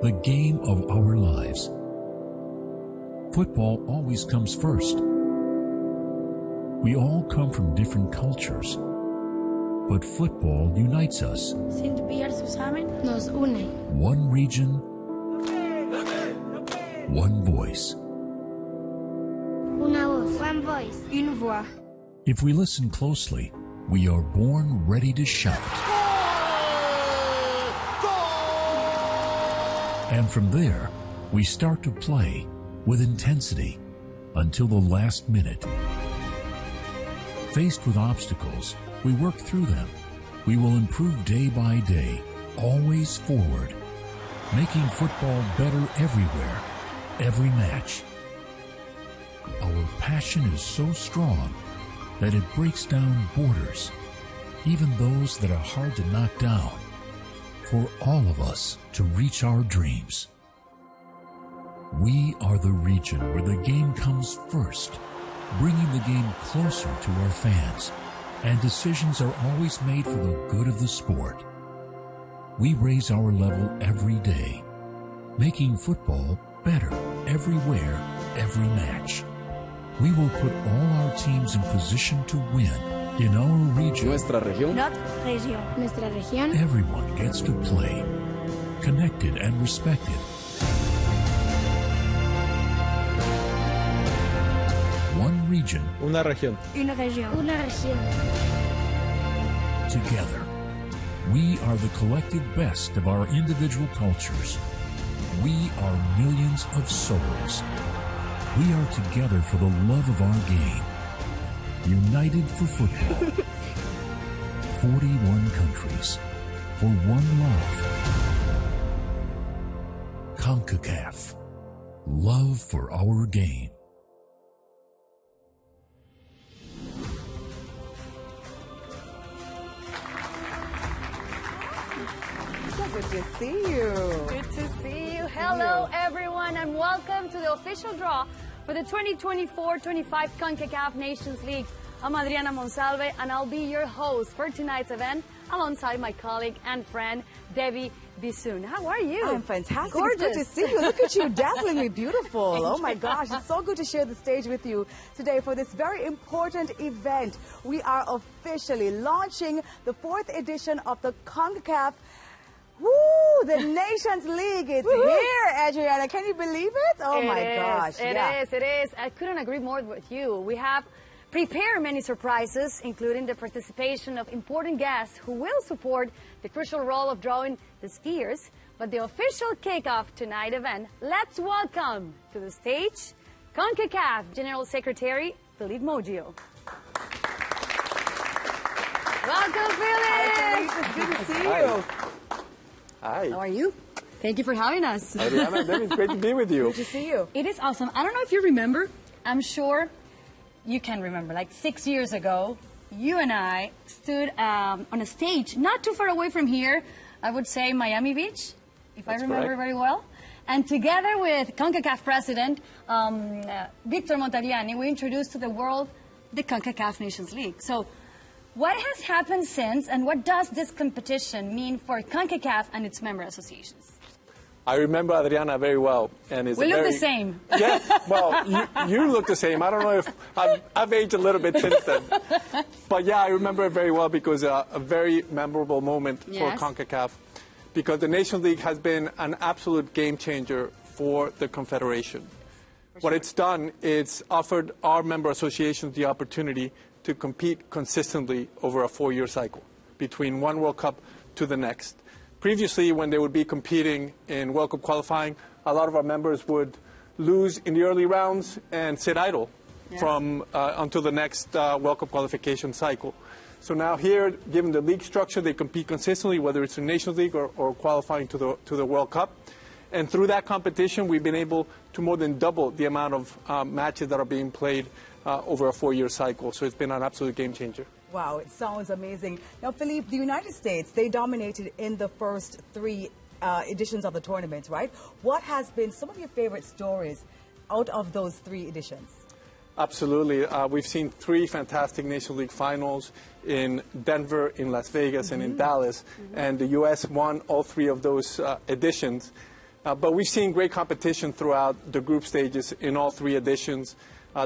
the game of our lives. Football always comes first. We all come from different cultures, but football unites us. Nos une. One region, one voice. Una voz. One voice. Une voix. If we listen closely, we are born ready to shout. And from there, we start to play with intensity until the last minute. Faced with obstacles, we work through them. We will improve day by day, always forward, making football better everywhere, every match. Our passion is so strong that it breaks down borders, even those that are hard to knock down, for all of us to reach our dreams. We are the region where the game comes first, bringing the game closer to our fans, and decisions are always made for the good of the sport. We raise our level every day, making football better everywhere, every match. We will put all our teams in position to win in our region. Nuestra región. Notre région. Nuestra región. Everyone gets to play, connected and respected. One region. Una región. Une région. Una région. Together, we are the collective best of our individual cultures. We are millions of souls. We are together for the love of our game. United for football. 41 countries for one love. Concacaf. Love for our game. Good to see you. Good to see you. Hello, everyone, and welcome to the official draw for the 2024-25 Concacaf Nations League. I'm Adriana Monsalve, and I'll be your host for tonight's event alongside my colleague and friend, Debbie Bisoon. How are you? I'm fantastic. Gorgeous. It's good to see you. Look at you, dazzlingly beautiful. Oh my gosh, it's so good to share the stage with you today for this very important event. We are officially launching the 4th edition of the Concacaf. Woo! The Nations League is here, Adriana. Can you believe it? Oh my gosh. It is. I couldn't agree more with you. We have prepared many surprises, including the participation of important guests who will support the crucial role of drawing the spheres. But the official kickoff tonight event, let's welcome to the stage Concacaf General Secretary Philippe Moggio. Welcome, Philippe. Hi, Philippe. It's good to see you. Hi. How are you? Thank you for having us. Adriana, it's great to be with you. Good to see you. It is awesome. I don't know if you remember. I'm sure you can remember. Like 6 years ago, you and I stood on a stage not too far away from here. I would say Miami Beach, if I remember correct. very well. And together with CONCACAF President Victor Montagliani, we introduced to the world the CONCACAF Nations League. So what has happened since, and what does this competition mean for CONCACAF and its member associations? I remember Adriana very well, and it's We look the same. Yeah, well, you look the same. I don't know if I've aged a little bit since then, but yeah, I remember it very well because a very memorable moment for CONCACAF, because the Nations League has been an absolute game changer for the Confederation. What it's done, it's offered our member associations the opportunity to compete consistently over a 4-year cycle, between one World Cup to the next. Previously, when they would be competing in World Cup qualifying, a lot of our members would lose in the early rounds and sit idle from until the next World Cup qualification cycle. So now here, given the league structure, they compete consistently, whether it's in Nations League or qualifying to the World Cup. And through that competition, we've been able to more than double the amount of matches that are being played over a 4-year cycle. So it's been an absolute game changer. Wow, it sounds amazing. Now, Philippe, the United States, they dominated in the first 3 editions of the tournament, right? What has been some of your favorite stories out of those 3 editions? Absolutely. We've seen 3 fantastic Nations League finals in Denver, in Las Vegas, and in Dallas. And the U.S. won all 3 of those editions. But we've seen great competition throughout the group stages in all 3 editions.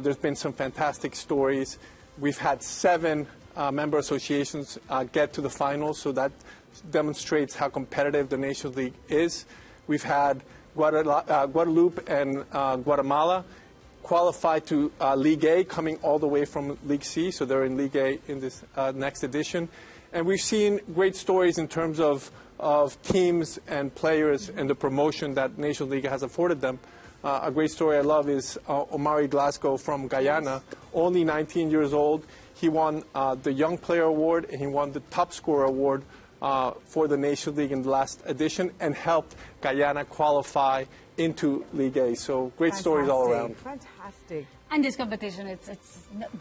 There's been some fantastic stories. We've had 7 member associations get to the finals, so that demonstrates how competitive the Nations League is. We've had Guadeloupe and Guatemala qualify to League A, coming all the way from League C, so they're in League A in this next edition. And we've seen great stories in terms of teams and players and the promotion that Nations League has afforded them. A great story I love is Omari Glasgow from Guyana, only 19 years old. He won the Young Player Award, and he won the Top Scorer Award for the Nations League in the last edition, and helped Guyana qualify into League A. So great stories all around. Fantastic. And this competition, it's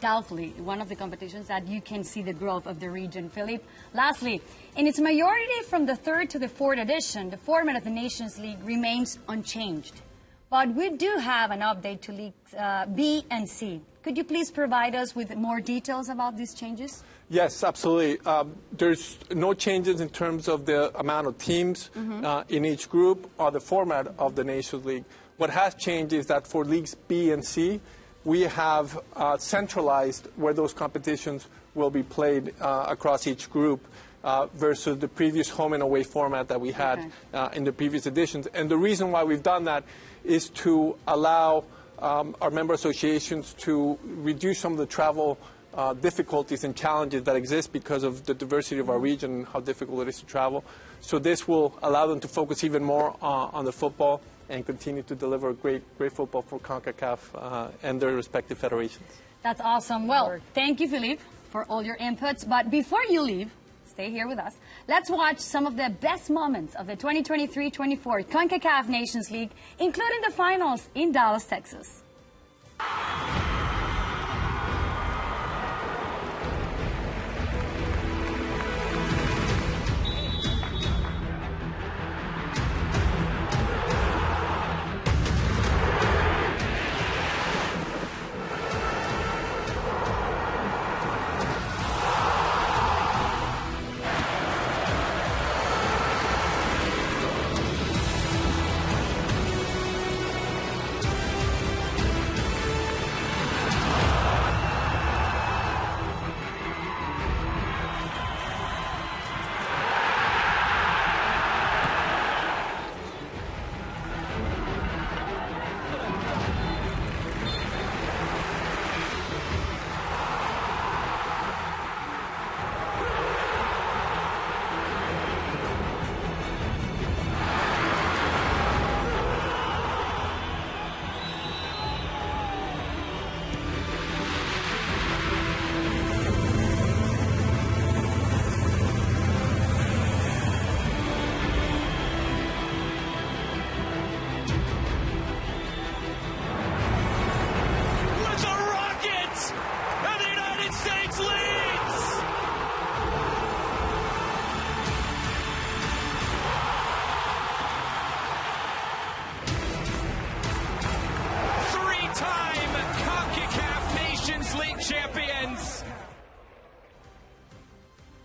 doubtfully one of the competitions that you can see the growth of the region. Philippe, lastly, in its majority from the 3rd to the 4th edition, the format of the Nations League remains unchanged. But we do have an update to Leagues B and C. Could you please provide us with more details about these changes? Yes, absolutely. There's no changes in terms of the amount of teams in each group or the format of the Nations League. What has changed is that for Leagues B and C, we have centralized where those competitions will be played across each group versus the previous home and away format that we had in the previous editions. And the reason why we've done that is to allow our member associations to reduce some of the travel difficulties and challenges that exist because of the diversity of our region and how difficult it is to travel. So this will allow them to focus even more on the football and continue to deliver great football for Concacaf and their respective federations. That's awesome. Well, thank you, Philippe, for all your inputs. But before you leave, stay here with us. Let's watch some of the best moments of the 2023-24 Concacaf Nations League, including the finals in Dallas, Texas.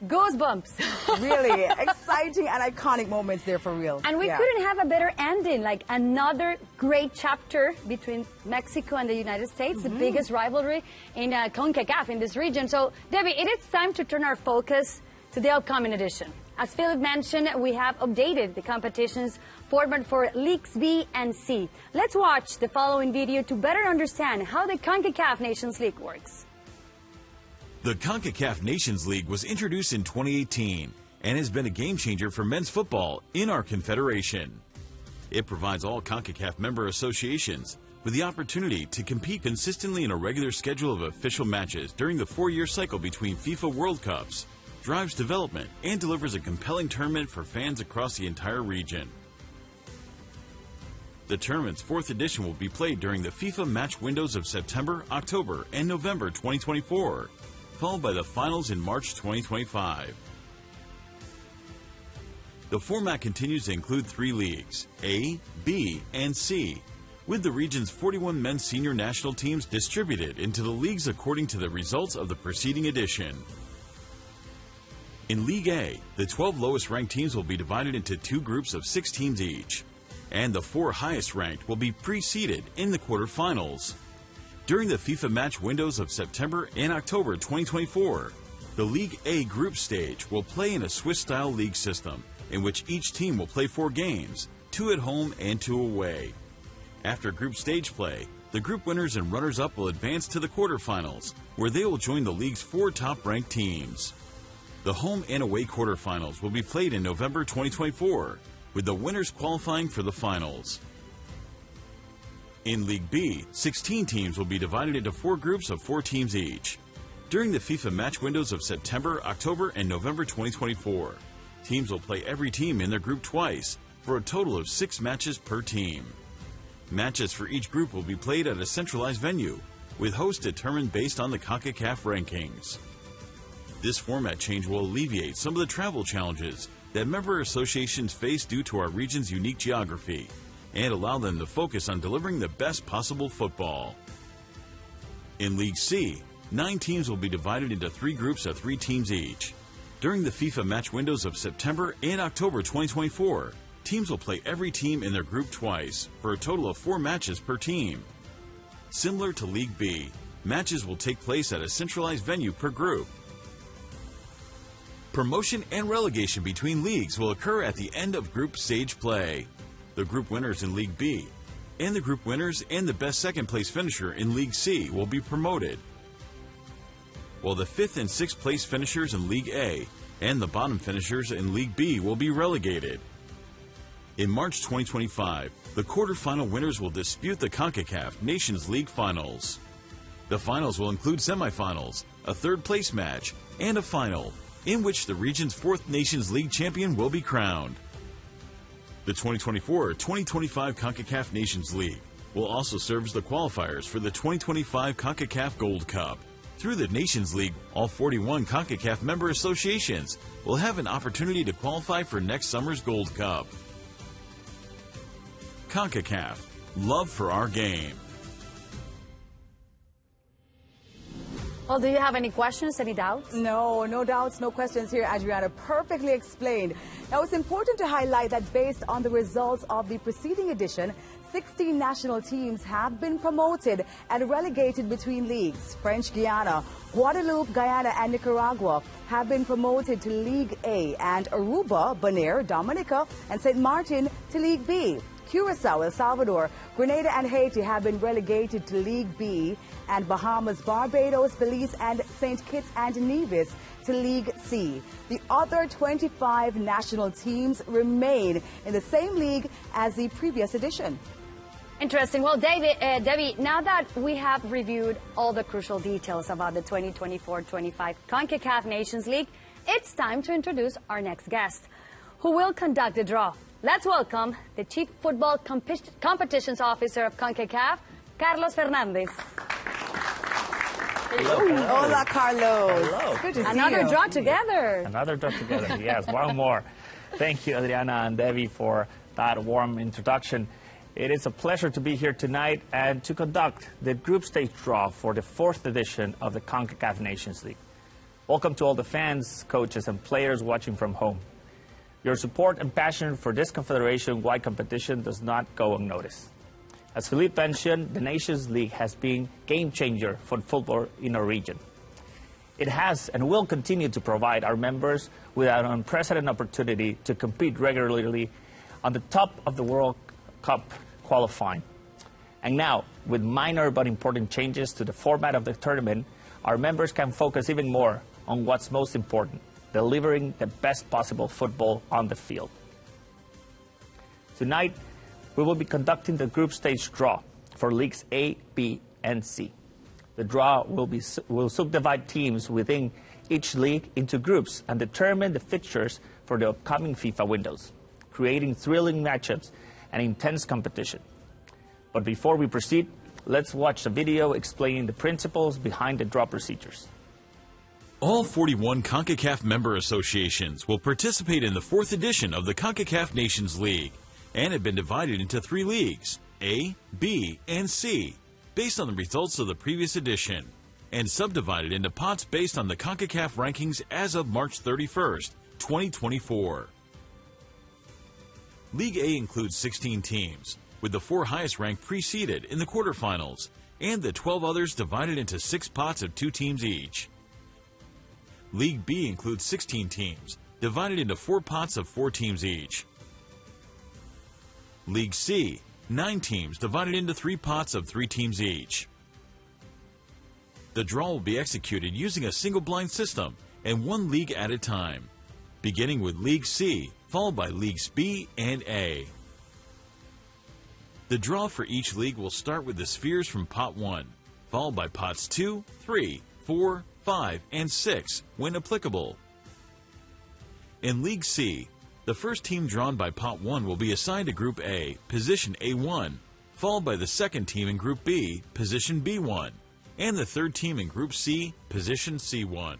Goosebumps. Really exciting and iconic moments there for real. And we couldn't have a better ending, like another great chapter between Mexico and the United States, the biggest rivalry in Concacaf in this region. So, Debbie, it is time to turn our focus to the upcoming edition. As Philip mentioned, we have updated the competition's format for Leagues B and C. Let's watch the following video to better understand how the Concacaf Nations League works. The Concacaf Nations League was introduced in 2018 and has been a game changer for men's football in our confederation. It provides all Concacaf member associations with the opportunity to compete consistently in a regular schedule of official matches during the 4-year cycle between FIFA World Cups, drives development, and delivers a compelling tournament for fans across the entire region. The tournament's 4th edition will be played during the FIFA match windows of September, October, and November 2024. Followed by the finals in March 2025. The format continues to include 3 leagues, A, B, and C, with the region's 41 men's senior national teams distributed into the leagues according to the results of the preceding edition. In League A, the 12 lowest ranked teams will be divided into 2 groups of 6 teams each. and the 4 highest ranked will be pre-seeded in the quarterfinals. During the FIFA match windows of September and October 2024, the League A group stage will play in a Swiss-style league system in which each team will play 4 games, 2 at home and 2 away. After group stage play, the group winners and runners-up will advance to the quarterfinals, where they will join the league's 4 top-ranked teams. The home and away quarterfinals will be played in November 2024, with the winners qualifying for the finals. In League B, 16 teams will be divided into 4 groups of 4 teams each. During the FIFA match windows of September, October, and November 2024, teams will play every team in their group twice, for a total of 6 matches per team. Matches for each group will be played at a centralized venue, with hosts determined based on the Concacaf rankings. This format change will alleviate some of the travel challenges that member associations face due to our region's unique geography, and allow them to focus on delivering the best possible football. In League C, 9 teams will be divided into 3 groups of 3 teams each. During the FIFA match windows of September and October 2024, teams will play every team in their group twice, for a total of 4 matches per team. Similar to League B, matches will take place at a centralized venue per group. Promotion and relegation between leagues will occur at the end of group stage play. The group winners in League B and the group winners and the best second place finisher in League C will be promoted, while the 5th and 6th place finishers in League A and the bottom finishers in League B will be relegated. In March 2025, the quarterfinal winners will dispute the Concacaf Nations League finals. The finals will include semifinals, a 3rd place match, and a final, in which the region's 4th Nations League champion will be crowned. The 2024-2025 Concacaf Nations League will also serve as the qualifiers for the 2025 Concacaf Gold Cup. Through the Nations League, all 41 Concacaf member associations will have an opportunity to qualify for next summer's Gold Cup. Concacaf, love for our game. Well, do you have any questions, any doubts? No, no doubts, no questions here, Adriana. Perfectly explained. Now, it's important to highlight that based on the results of the preceding edition, 16 national teams have been promoted and relegated between leagues. French Guiana, Guadeloupe, Guyana, and Nicaragua have been promoted to League A, and Aruba, Bonaire, Dominica, and St. Martin to League B. Curacao, El Salvador, Grenada, and Haiti have been relegated to League B, and Bahamas, Barbados, Belize, and St. Kitts and Nevis to League C. The other 25 national teams remain in the same league as the previous edition. Interesting. Well, Debbie, now that we have reviewed all the crucial details about the 2024-25 Concacaf Nations League, it's time to introduce our next guest, who will conduct the draw. Let's welcome the Chief Football Competitions Officer of Concacaf, Carlos Fernandez. Hello. Hola, Carlos. Hello. Good to see Another you. draw together. Another draw together, yes, one more. Thank you, Adriana and Debbie, for that warm introduction. It is a pleasure to be here tonight and to conduct the group stage draw for the 4th edition of the Concacaf Nations League. Welcome to all the fans, coaches, and players watching from home. Your support and passion for this confederation-wide competition does not go unnoticed. As Philippe mentioned, the Nations League has been a game-changer for football in our region. It has and will continue to provide our members with an unprecedented opportunity to compete regularly on the top of the World Cup qualifying. And now, with minor but important changes to the format of the tournament, our members can focus even more on what's most important: delivering the best possible football on the field. Tonight, we will be conducting the group stage draw for Leagues A, B, and C. The draw will subdivide teams within each league into groups and determine the fixtures for the upcoming FIFA windows, creating thrilling matchups and intense competition. But before we proceed, let's watch a video explaining the principles behind the draw procedures. All 41 CONCACAF member associations will participate in the 4th edition of the CONCACAF Nations League and have been divided into 3 leagues, A, B, and C, based on the results of the previous edition, and subdivided into pots based on the CONCACAF rankings as of March 31st, 2024. League A includes 16 teams, with the 4 highest ranked preceded in the quarterfinals, and the 12 others divided into 6 pots of 2 teams each. League B includes 16 teams, divided into 4 pots of 4 teams each. League C, 9 teams divided into 3 pots of 3 teams each. The draw will be executed using a single blind system and 1 league at a time, beginning with League C, followed by Leagues B and A. The draw for each league will start with the spheres from Pot 1, followed by Pots 2, 3, 4, 5, and 6 when applicable. In League C, the first team drawn by Pot 1 will be assigned to Group A, position A1, followed by the second team in Group B, position B1, and the third team in Group C, position C1.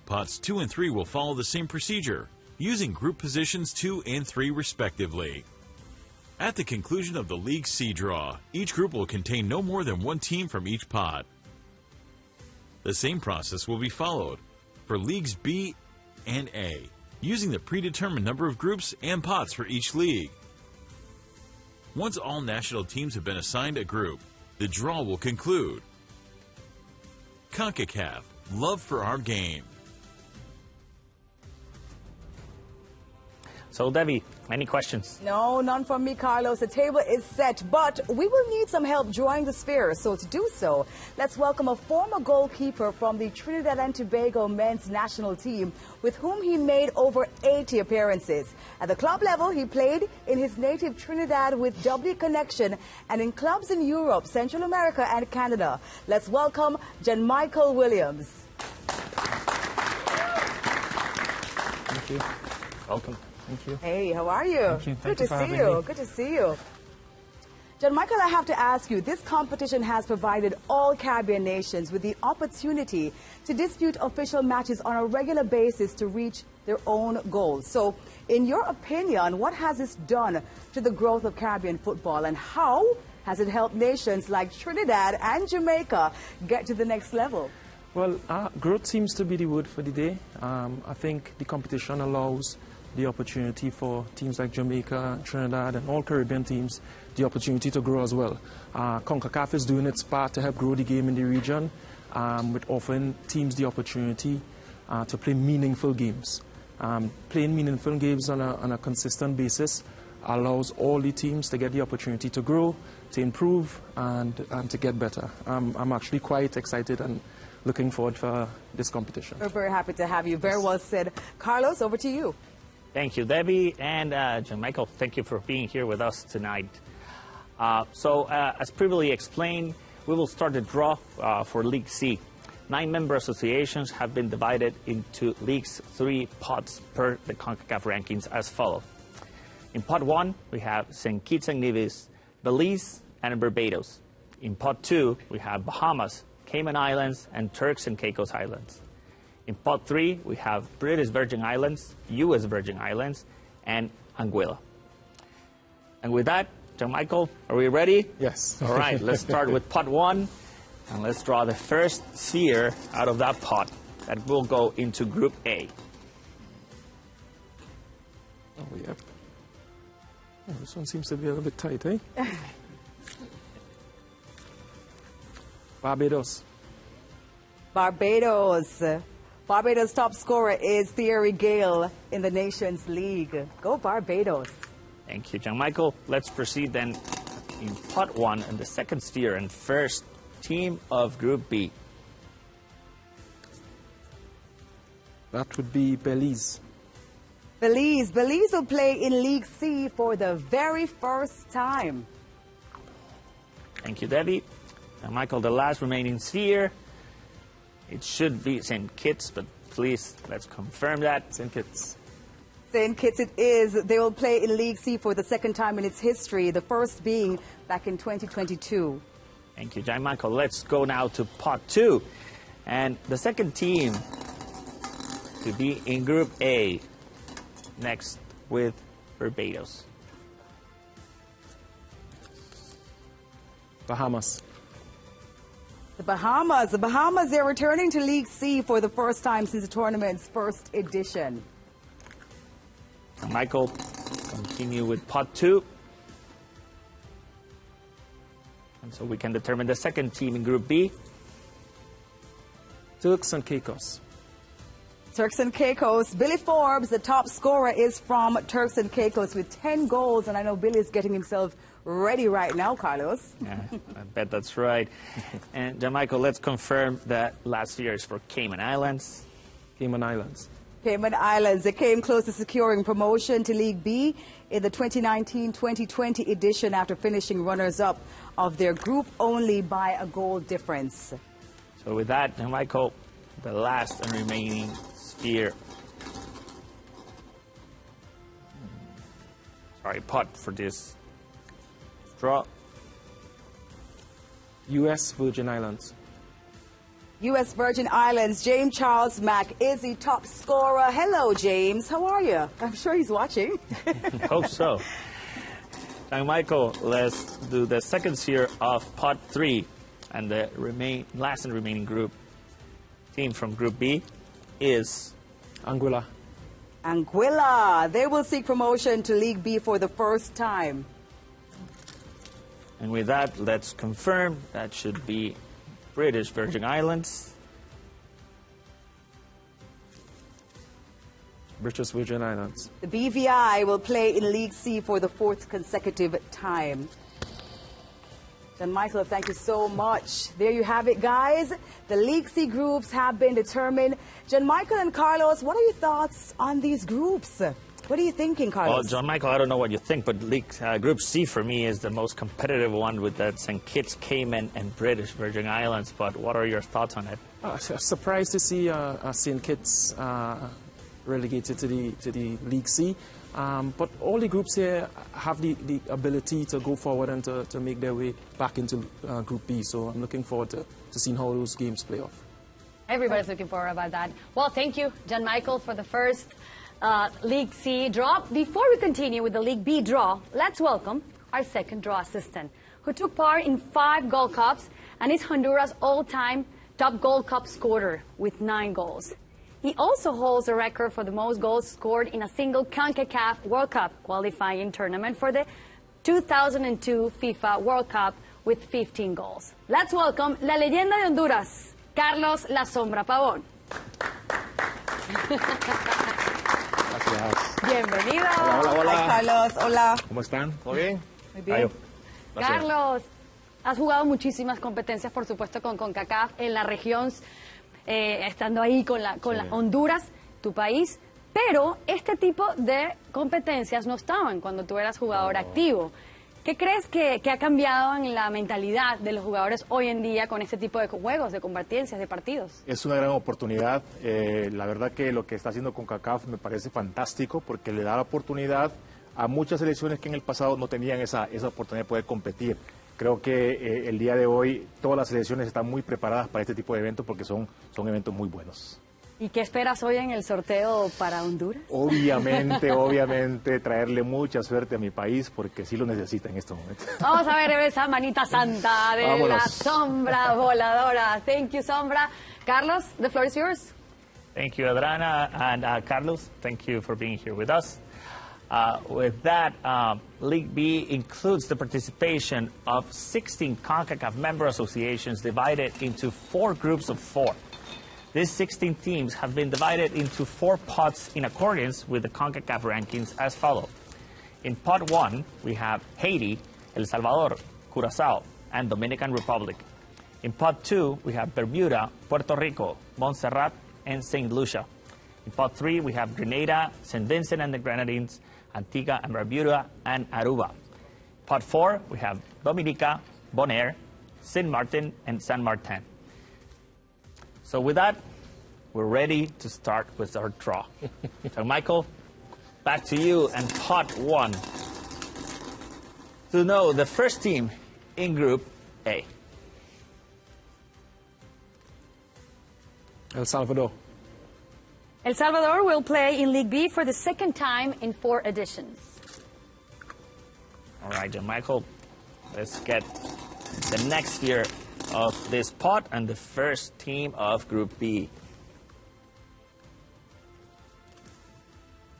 Pots 2 and 3 will follow the same procedure, using group positions 2 and 3 respectively. At the conclusion of the League C draw, each group will contain no more than 1 team from each pot. The same process will be followed for Leagues B and A, using the predetermined number of groups and pots for each league. Once all national teams have been assigned a group, the draw will conclude. Concacaf, love for our game. So, Debbie, any questions? No, none from me, Carlos. The table is set, but we will need some help drawing the spheres. So to do so, let's welcome a former goalkeeper from the Trinidad and Tobago men's national team, with whom he made over 80 appearances. At the club level, he played in his native Trinidad with W Connection and in clubs in Europe, Central America and Canada. Let's welcome Jan-Michael Williams. Thank you. Welcome. Thank you. Hey, how are you? Thank you. Good to see you. Good to see you. Jan-Michael, I have to ask you, this competition has provided all Caribbean nations with the opportunity to dispute official matches on a regular basis to reach their own goals. So, in your opinion, what has this done to the growth of Caribbean football, and how has it helped nations like Trinidad and Jamaica get to the next level? Well, growth seems to be the word for the day. I think the competition allows the opportunity for teams like Jamaica, Trinidad, and all Caribbean teams the opportunity to grow as well. Concacaf is doing its part to help grow the game in the region, with offering teams the opportunity to play meaningful games. Playing meaningful games on a consistent basis allows all the teams to get the opportunity to grow, to improve, and to get better. I'm actually quite excited and looking forward for this competition. We're very happy to have you. Very well said. Carlos, over to you. Thank you, Debbie, and Jan-Michael, thank you for being here with us tonight. As previously explained, we will start the draw for League C. 9 member associations have been divided into League's 3 pots per the CONCACAF rankings as follows. In Pot 1, we have St. Kitts and Nevis, Belize, and Barbados. In Pot 2, we have Bahamas, Cayman Islands, and Turks and Caicos Islands. In Pot 3, we have British Virgin Islands, U.S. Virgin Islands, and Anguilla. And with that, Jan-Michael, are we ready? Yes. All right, let's start with Pot 1, and let's draw the first sphere out of that pot that will go into Group A. Oh, yeah. Oh, this one seems to be a little bit tight, eh? Barbados. Barbados. Barbados' top scorer is Thierry Gale in the Nations League. Go Barbados. Thank you, Jan-Michael. Let's proceed then in Pot 1 and the second sphere and first team of Group B. That would be Belize. Belize will play in League C for the very first time. Thank you, Debbie. Jan-Michael, the last remaining sphere. It should be St. Kitts, but please, let's confirm that. St. Kitts. St. Kitts it is. They will play in League C for the second time in its history, the first being back in 2022. Thank you, Jan-Michael. Let's go now to Pot 2. And the second team to be in Group A, next with Barbados. Bahamas. The Bahamas, they're returning to League C for the first time since the tournament's first edition. Michael, continue with pot 2. And so we can determine the second team in Group B. Turks and Caicos. Turks and Caicos. Billy Forbes, the top scorer, is from Turks and Caicos with 10 goals. And I know Billy is getting himself ready right now, Carlos. Yeah, I bet that's right. And Jamaica, let's confirm that last year is for Cayman Islands. Cayman Islands. Cayman Islands. They came close to securing promotion to League B in the 2019-2020 edition after finishing runners-up of their group only by a goal difference. So with that, Jamaica, the last and remaining sphere. Sorry, pot for this draw. U.S. Virgin Islands. U.S. Virgin Islands, James Charles Mack is the top scorer. Hello, James. How are you? I'm sure he's watching. Hope so. And Michael, let's do the second sphere of pot 3. And the last and remaining group team from Group B is Anguilla. Anguilla. They will seek promotion to League B for the first time. And with that, let's confirm that should be British Virgin Islands. British Virgin Islands. The BVI will play in League C for the 4th consecutive time. John Michael, thank you so much. There you have it, guys. The League C groups have been determined. John Michael and Carlos, what are your thoughts on these groups? What are you thinking, Carlos? Well, John Michael, I don't know what you think, but Group C for me is the most competitive one with the St. Kitts, Cayman, and British Virgin Islands. But what are your thoughts on it? Surprised to see St. Kitts relegated to the League C. But all the groups here have the ability to go forward and to make their way back into Group B. So I'm looking forward to seeing how those games play off. Everybody's looking forward about that. Well, thank you, John Michael, for the first League C draw. Before we continue with the League B draw, let's welcome our second draw assistant, who took part in 5 Gold Cups and is Honduras' all-time top Gold Cup scorer with 9 goals. He also holds the record for the most goals scored in a single Concacaf World Cup qualifying tournament for the 2002 FIFA World Cup with 15 goals. Let's welcome la leyenda de Honduras, Carlos La Sombra Pavón. Gracias. Bienvenido. Hola, hola. Hi, Carlos. Hola. ¿Cómo están? ¿Todo bien? Muy bien. Carlos, has jugado muchísimas competencias, por supuesto, con Concacaf en la región, estando ahí con la Honduras, tu país, pero este tipo de competencias no estaban cuando tú eras jugador activo. ¿Qué crees que ha cambiado en la mentalidad de los jugadores hoy en día con este tipo de juegos, de competencias, de partidos? Es una gran oportunidad. La verdad que lo que está haciendo Concacaf me parece fantástico porque le da la oportunidad a muchas selecciones que en el pasado no tenían esa oportunidad de poder competir. Creo que el día de hoy todas las selecciones están muy preparadas para este tipo de eventos porque son eventos muy buenos. ¿Y qué esperas hoy en el sorteo para Honduras? Obviamente, traerle mucha suerte a mi país porque sí lo necesita en estos momentos. Vamos a ver esa manita santa de Vámonos. la sombra voladora. Thank you, Sombra. Carlos, the floor is yours. Thank you, Adriana, and Carlos. Thank you for being here with us. With that, League B includes the participation of 16 CONCACAF member associations divided into 4 groups of 4. These 16 teams have been divided into 4 pots in accordance with the CONCACAF rankings as follows. In pot 1, we have Haiti, El Salvador, Curaçao, and Dominican Republic. In pot 2, we have Bermuda, Puerto Rico, Montserrat, and St. Lucia. In pot 3, we have Grenada, St. Vincent and the Grenadines, Antigua and Barbuda, and Aruba. Pot 4, we have Dominica, Bonaire, Saint Martin, and San Martin. So with that, we're ready to start with our draw. So Michael, back to you and pot 1 to know the first team in Group A. El Salvador. El Salvador will play in League B for the second time in 4 editions. All right, John Michael, let's get the next year of this pot and the first team of Group B.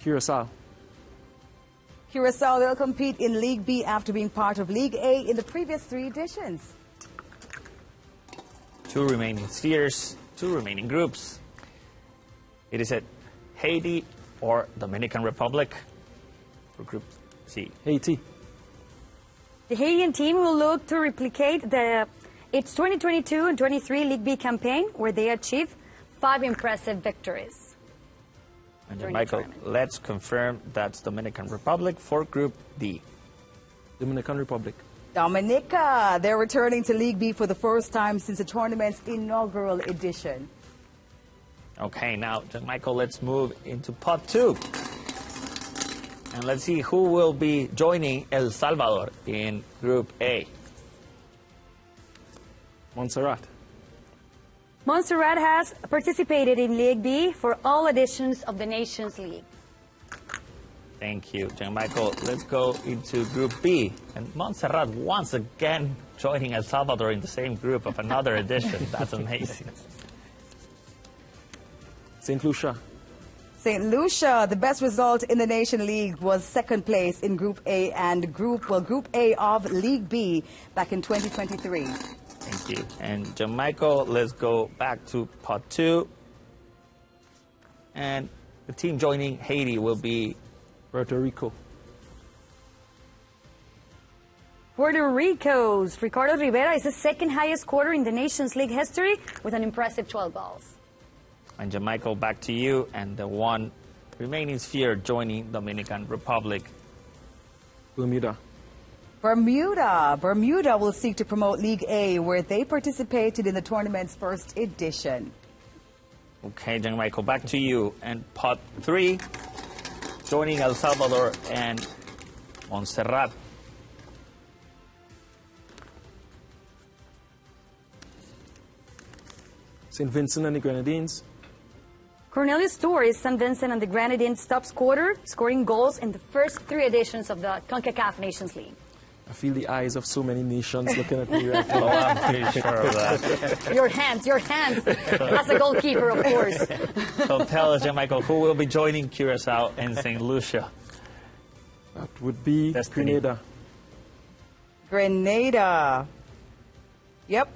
Curaçao. Curacao will compete in League B after being part of League A in the previous 3 editions. 2 remaining spheres, 2 remaining groups. It is at Haiti or Dominican Republic for Group C. Haiti. The Haitian team will look to replicate its 2022 and 23 League B campaign, where they achieved 5 impressive victories. And Michael, let's confirm that's Dominican Republic for Group D. Dominican Republic. Dominica, they're returning to League B for the first time since the tournament's inaugural edition. Okay, now, Michael, let's move into Pot 2. And let's see who will be joining El Salvador in Group A. Montserrat. Montserrat has participated in League B for all editions of the Nations League. Thank you, Michael. Let's go into Group B. And Montserrat once again joining El Salvador in the same group of another edition. That's amazing. St. Lucia. St. Lucia, the best result in the Nation League was 2nd place in Group A and Group A of League B back in 2023. Thank you. And Michael, let's go back to Pot 2. And the team joining Haiti will be Puerto Rico. Puerto Rico's Ricardo Rivera is the 2nd highest scorer in the Nations League history with an impressive 12 goals. And Michael, back to you, and the 1 remaining sphere joining Dominican Republic. Bermuda. Bermuda will seek to promote League A, where they participated in the tournament's 1st edition. Okay, Michael, back to you. And Pot 3, joining El Salvador and Montserrat. St. Vincent and the Grenadines. Cornelius Tour is St. Vincent and the Grenadines' top scorer, scoring goals in the first 3 editions of the Concacaf Nations League. I feel the eyes of so many nations looking at me right now. Oh, I'm pretty sure of that. Your hands. As a goalkeeper, of course. So tell us, Michael, who will be joining Curacao and St. Lucia? That would be Destiny. Grenada. Yep.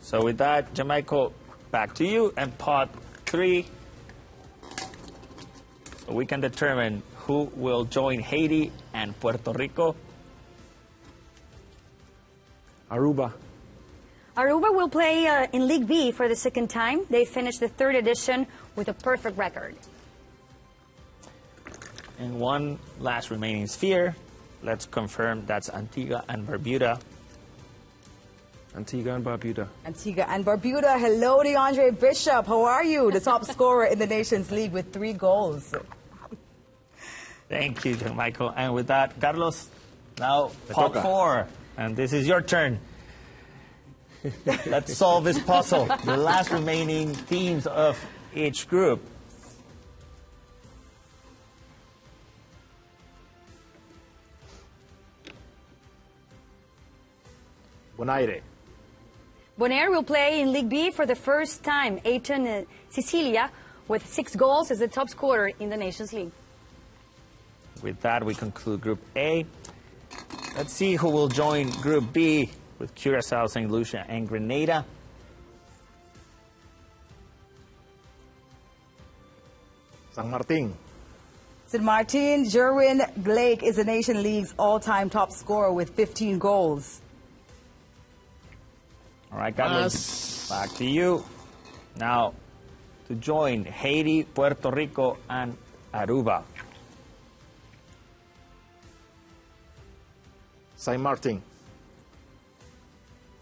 So with that, Michael, back to you. And Pot 3, so we can determine who will join Haiti and Puerto Rico. Aruba. Aruba will play in League B for the 2nd time. They finished the 3rd edition with a perfect record. And 1 last remaining sphere. Let's confirm that's Antigua and Barbuda. Antigua and Barbuda. Antigua and Barbuda. Hello, DeAndre Bishop. How are you? The top scorer in the Nations League with 3 goals. Thank you, Michael. And with that, Carlos, now Pot 4. And this is your turn. Let's solve this puzzle. The last remaining teams of each group. Bonaire. Bonaire will play in League B for the first time. Aiton Sicilia, with 6 goals, is the top scorer in the Nations League. With that, we conclude Group A. Let's see who will join Group B with Curacao, St. Lucia, and Grenada. San Martin. St. Martin, Jerwin Blake is the Nation League's all-time top scorer with 15 goals. All right, Carlos, back to you. Now, to join Haiti, Puerto Rico, and Aruba. Saint Martin.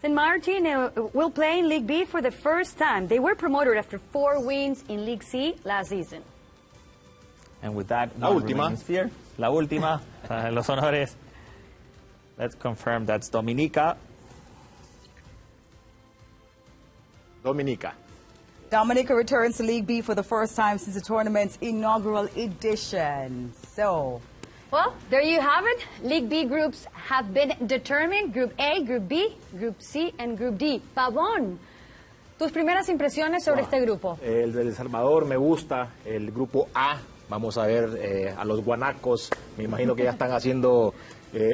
St. Martin will play in League B for the first time. They were promoted after 4 wins in League C last season. And with that, La última. Sphere, la última, los honores. Let's confirm that's Dominica. Dominica. Dominica returns to League B for the first time since the tournament's inaugural edition. So, well, there you have it. League B groups have been determined. Group A, Group B, Group C, and Group D. Pavón, tus primeras impresiones sobre este grupo. El de El Salvador me gusta, el grupo A Vamos a ver a los guanacos. Me imagino que ya están haciendo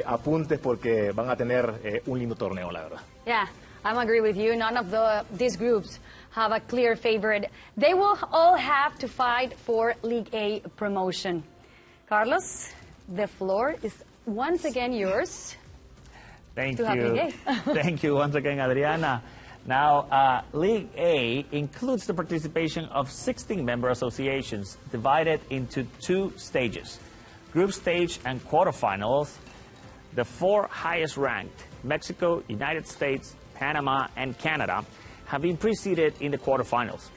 apuntes porque van a tener un lindo torneo, la verdad. Yeah, I agree with you. None of these groups have a clear favorite. They will all have to fight for League A promotion. Carlos, the floor is once again yours. Thank to have you. League A. Thank you once again, Adriana. Now, League A includes the participation of 16 member associations divided into 2 stages, group stage and quarterfinals. The 4 highest ranked, Mexico, United States, Panama, and Canada, have been preceded in the quarterfinals,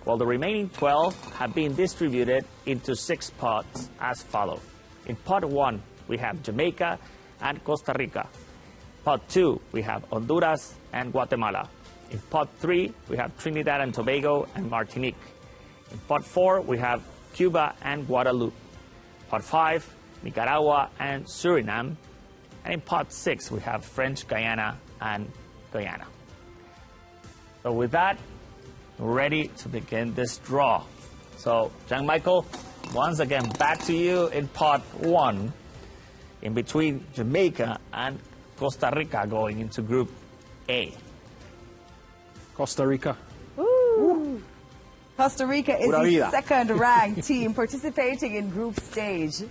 while the remaining 12 have been distributed into 6 pots as follows. In pot 1, we have Jamaica and Costa Rica. Pot 2, we have Honduras and Guatemala. In pot 3, we have Trinidad and Tobago and Martinique. In pot 4, we have Cuba and Guadeloupe. Pot 5, Nicaragua and Suriname. And in pot 6, we have French Guyana and Guyana. So with that, we're ready to begin this draw. So, Jean-Michael, once again, back to you in pot 1, in between Jamaica and Costa Rica going into Group A. Costa Rica. Ooh. Costa Rica is the second-ranked team participating in group stage.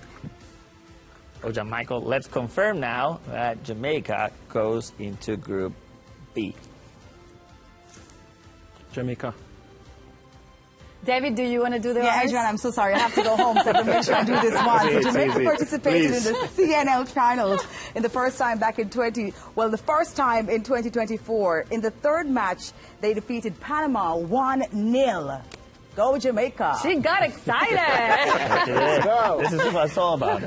So, Jean-Michael, let's confirm now that Jamaica goes into Group B. Jamaica. David, do you want to do the honors? Yeah, Adrian, I'm so sorry. I have to go home, so I can make sure I do this one. So Jamaica participated in the CNL finals in the first time back in the first time in 2024. In the third match, they defeated Panama 1-0. Go Jamaica. She got excited. Let's go. This is what it's all about.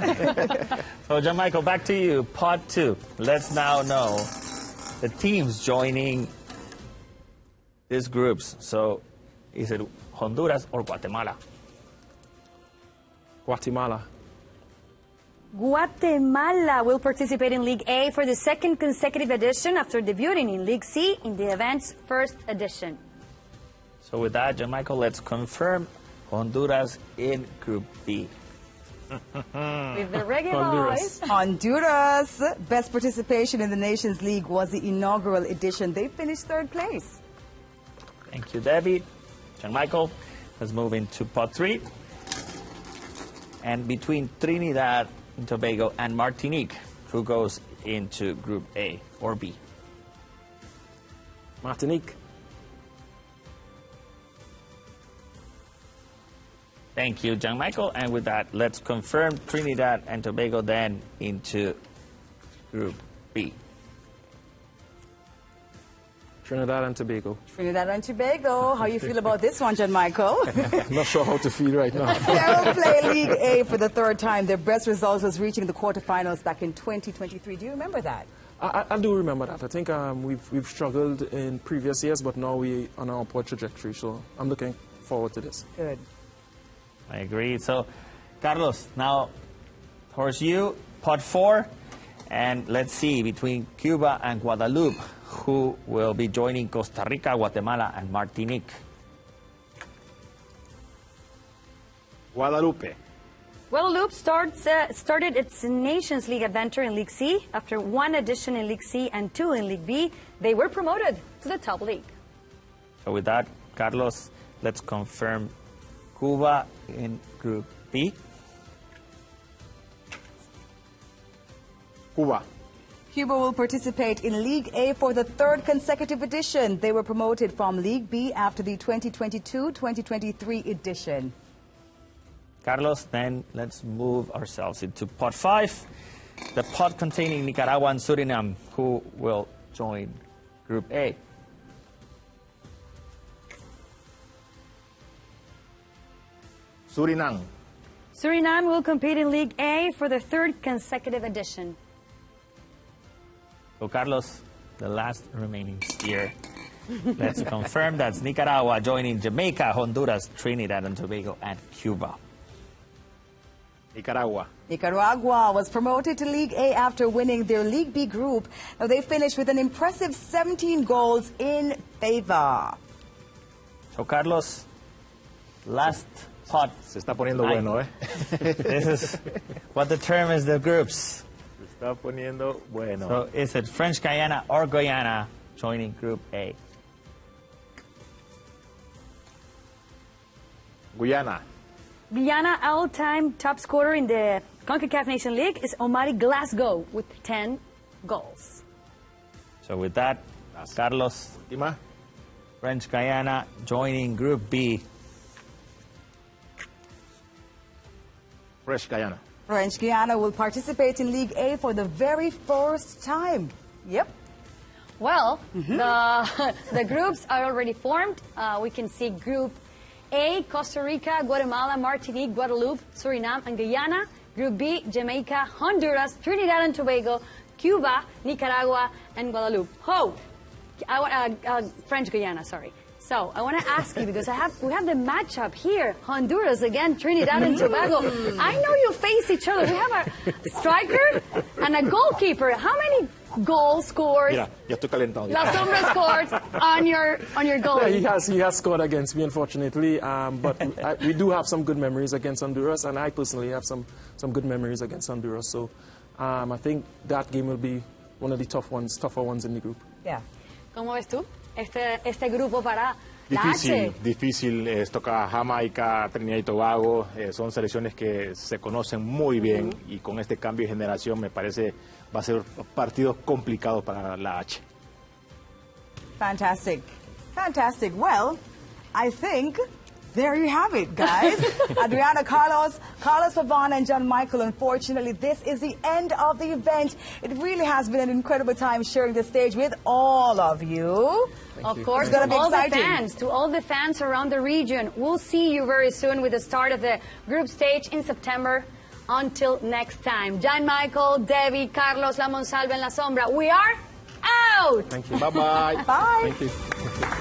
So, Jean-Michael, back to you. Pot 2. Let's now know the teams joining these groups. So, is it Honduras or Guatemala? Guatemala. Guatemala will participate in League A for the second consecutive edition after debuting in League C in the event's first edition. So with that, Jean-Michael, let's confirm Honduras in Group B. With the reggae boys. Honduras, best participation in the Nations League was the inaugural edition. They finished 3rd place. Thank you, Debbie. Jean-Michael, let's move into pot 3. And between Trinidad and Tobago and Martinique, who goes into Group A or B? Martinique. Thank you, Jean-Michael. And with that, let's confirm Trinidad and Tobago then into Group B. Trinidad and Tobago. Trinidad and Tobago. How you feel about this one, Jean-Michael? I'm not sure how to feel right now. They will play League A for the 3rd time. Their best result was reaching the quarterfinals back in 2023. Do you remember that? I do remember that. I think we've struggled in previous years, but now we're on our upward trajectory. So I'm looking forward to this. Good. I agree. So, Carlos, now towards you, pot 4. And let's see, between Cuba and Guadeloupe, who will be joining Costa Rica, Guatemala, and Martinique? Guadalupe. Guadeloupe started its Nations League adventure in League C. After 1 edition in League C and 2 in League B, they were promoted to the top league. So with that, Carlos, let's confirm Cuba in Group B. Cuba. Cuba will participate in League A for the 3rd consecutive edition. They were promoted from League B after the 2022-2023 edition. Carlos, then let's move ourselves into pot 5, the pot containing Nicaragua and Suriname, who will join Group A. Suriname. Suriname will compete in League A for the 3rd consecutive edition. So, Carlos, the last remaining sphere. Let's confirm that's Nicaragua joining Jamaica, Honduras, Trinidad and Tobago, and Cuba. Nicaragua. Nicaragua was promoted to League A after winning their League B group. Now they finished with an impressive 17 goals in favor. So, Carlos, last hot. Se está poniendo bueno, ¿eh? This is what determines the groups. Se está poniendo bueno. So is it French Guiana or Guyana joining Group A? Guyana. Guyana, all-time top scorer in the Concacaf Nation League, is Omari Glasgow with 10 goals. So with that, Carlos, Última. French Guiana joining Group B. Fresh Guyana. French Guiana will participate in League A for the very first time. Yep. Well, the groups are already formed. We can see Group A, Costa Rica, Guatemala, Martinique, Guadeloupe, Suriname, and Guyana. Group B, Jamaica, Honduras, Trinidad and Tobago, Cuba, Nicaragua, and Guadeloupe. French Guiana, sorry. So I want to ask you, because we have the matchup here. Honduras again, Trinidad and Tobago. I know you face each other. We have a striker and a goalkeeper. How many goals scored? Mira, ya estoy calentado. La Sombra scored on your goal. Yeah, he has scored against me, unfortunately. But we do have some good memories against Honduras, and I personally have some good memories against Honduras. So I think that game will be one of the tougher ones in the group. Yeah. ¿Cómo ves tú este grupo para la Difícil, H? difícil. Toca Jamaica, Trinidad y Tobago. Son selecciones que se conocen muy bien y con este cambio de generación me parece va a ser partidos complicados para la H. Fantastic. Fantastic. Well, I think there you have it, guys. Adriana, Carlos Pavon, and John Michael. Unfortunately, this is the end of the event. It really has been an incredible time sharing the stage with all of you. Of course, It's gonna be to all the fans around the region. We'll see you very soon with the start of the group stage in September. Until next time, John Michael, Debbie, Carlos, La Monsalve, and La Sombra, we are out! Thank you. Bye-bye. Bye. Thank you.